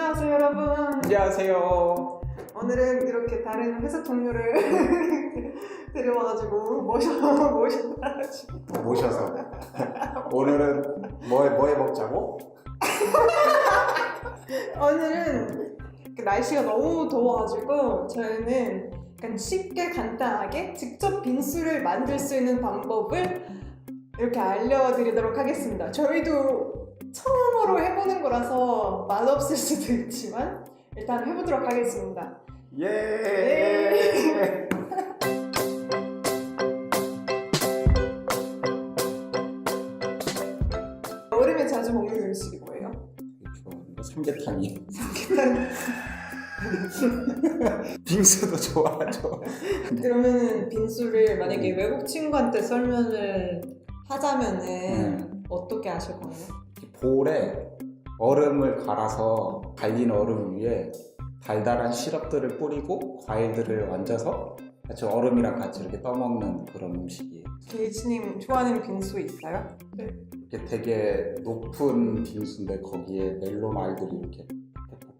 안녕하세요 여러분. 안녕하세요. 오늘은 이렇게 다른 회사 동료를 데려와가지고 모셔가지고 모셔서 오늘은 뭐해 먹자고? 오늘은 날씨가 너무 더워가지고 저희는 약간 쉽게 간단하게 직접 빙수를 만들 수 있는 방법을 이렇게 알려드리도록 하겠습니다. 저희도 처음으로 해보는 거라서 맛없을 수도 있지만 일단 해보도록 하겠습니다. 예. 여름에 자주 먹는 음식이 뭐예요? 삼계탕이. 빙수도 좋아하죠. 그러면은 빙수를 만약에 외국 친구한테 설명을 하자면은 어떻게 하실 거예요? 볼에 얼음을 갈아서 갈린 얼음 위에 달달한 시럽들을 뿌리고 과일들을 얹어서 같이 얼음이랑 같이 이렇게 떠먹는 그런 음식이에요. 길치님 좋아하는 빙수 있어요? 이게 되게 높은 빙수인데 거기에 멜론 알들이 이렇게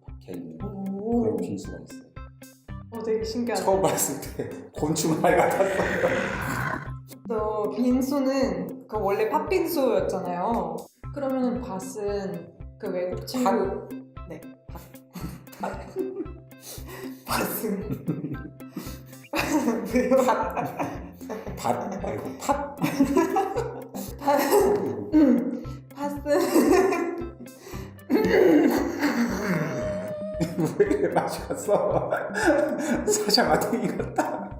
박혀 있는 그런 빙수가 있어요. 되게 신기하다. 처음 봤을 때 곤충알 같았어요. 또 빙수는 그 원래 팥빙수였잖아요. 그러면은 밭은 그 외국 친구 네 밭은 왜요? 밭 말고 팥. 밭은 왜 맛이 갔어? 사샤 마탱이 같다.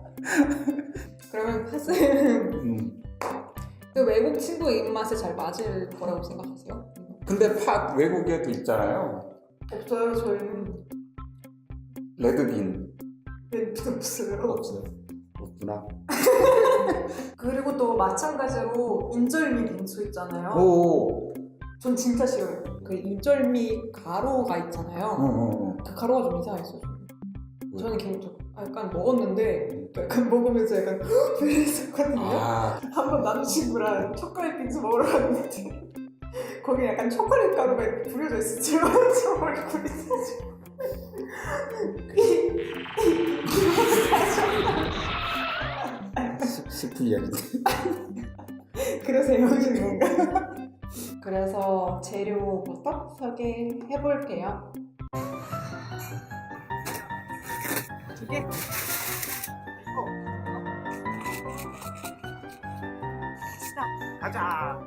그러면 팥은 그 외국 친구 입맛에 잘 맞을 거라고 생각하세요? 근데 팥 외국에도 있잖아요. 없어요. 저희는 레드빈 없어요. 없어요. 없구나. 그리고 또 마찬가지로 인절미 빙수 있잖아요. 오. 전 진짜 싫어요. 그 인절미 가루가 있잖아요. 그 가루가 좀 이상했어요. 저는 개인적으로 약간 먹었는데 약간 먹으면서 약간 그랬었거든요. 한번 남자친구랑 초콜릿 빙수 먹으러 갔는데 거기 약간 초콜릿 가루가 이렇게 부려져 있었지. 저 얼굴이 사지고 슬픈 이야기인데. 그러세요 뭔가. 그래서 재료부터 소개해볼게요. 이게 가자.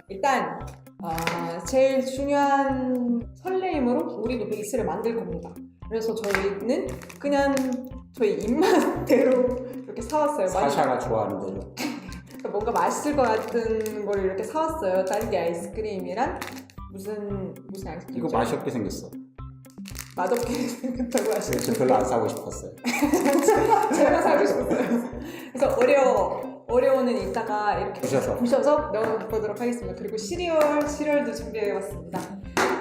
일단 제일 중요한 설레임으로 우리도 베이스를 만들 겁니다. 그래서 저희는 그냥 저희 입맛대로 이렇게 사왔어요. 사샤가 좋아하는 대로. 뭔가 맛있을 것 같은 걸 이렇게 사왔어요. 딸기 아이스크림이랑 무슨 아이스크림? 이거 맛이 없게 생겼어. 맛없게 생겼다고 하시죠? 저 별로 안 사고 싶었어요. 제가 사고 싶었어요. 그래서 오레오는 이따가 이렇게 부셔서 넣어보도록 하겠습니다. 그리고 시리얼도 준비해왔습니다.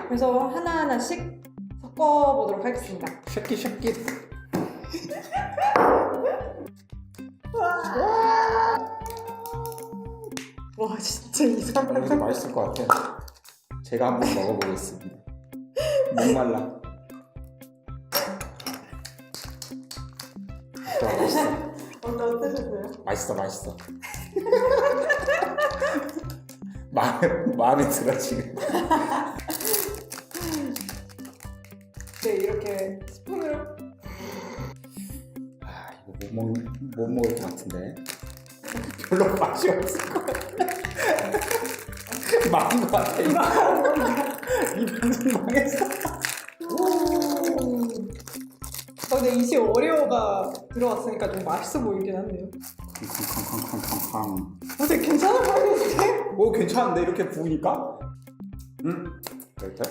그래서 하나하나씩 섞어보도록 하겠습니다. 쉐킷. 와 진짜 이상하다. 이거 맛있을 것 같아. 제가 한번 먹어보겠습니다. 목말라. 맛있어. 어떠셨어요? 맛있어. 마음에 들어 지금. 네 이렇게 스푼으로. 이거 못 먹을 것 같은데. 별로 맛이 없을 것 같아. 망한 것 같아. 이 방송 망했어. 근데 이제 오레오가 들어왔으니까 좀 맛있어 보이긴 한데요. 캉캉캉캉캉캉. 되게 괜찮아 보이는데? 오 괜찮은데 이렇게 부으니까? 이렇게.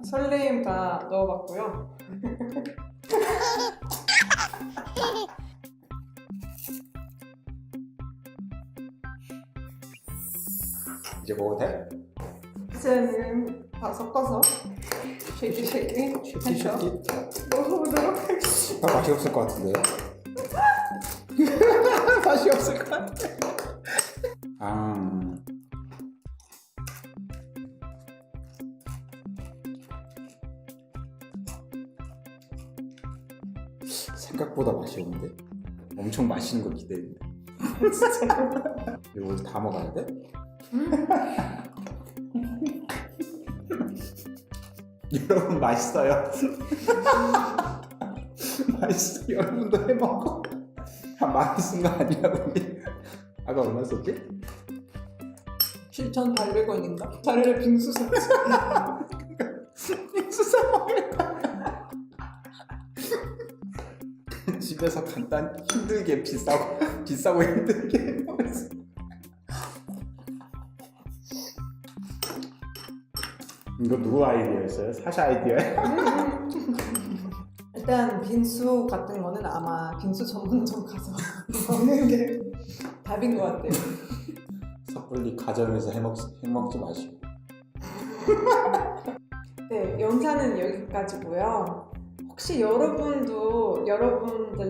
설레임 다 넣어봤고요. 이제 먹어도 돼? 이제는 다 섞어서 쉐이키 먹어보도록 하겠습니다. 맛이 없을 것 같은데. 맛이 없을 것 같아. 아, 생각보다 맛이 없는데? 엄청 맛있는 거 기대했는데. 이거 다 먹어야 돼? 여러분 맛있어요. 맛있어. 여러분도 해 먹어. 다 많이 쓴 거 아니야 우리? 아까 얼마 썼지? 7,800원인가? 자리를 빙수 샀지. 빙수 사 먹을까? 집에서 간단 힘들게 비싸고 힘들게 먹었어. 이거 누구 아이디어였어요? 사샤 아이디어야? 일단 빙수 같은 거는 아마 빙수 전문점 가서 먹는 게 답인 것 같아요. 섣불리 가정에서 해먹지 마시고. 네, 영상은 여기까지고요. 혹시 여러분들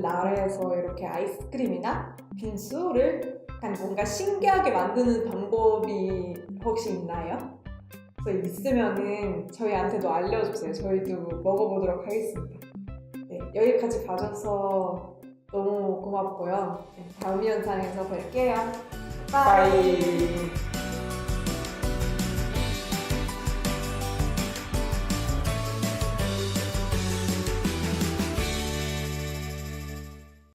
나라에서 이렇게 아이스크림이나 빙수를 약간 뭔가 신기하게 만드는 방법이 혹시 있나요? 그래서 있으면은 저희한테도 알려주세요. 저희도 먹어보도록 하겠습니다. 네, 여기까지 봐줘서 너무 고맙고요. 네, 다음 영상에서 뵐게요. 빠이.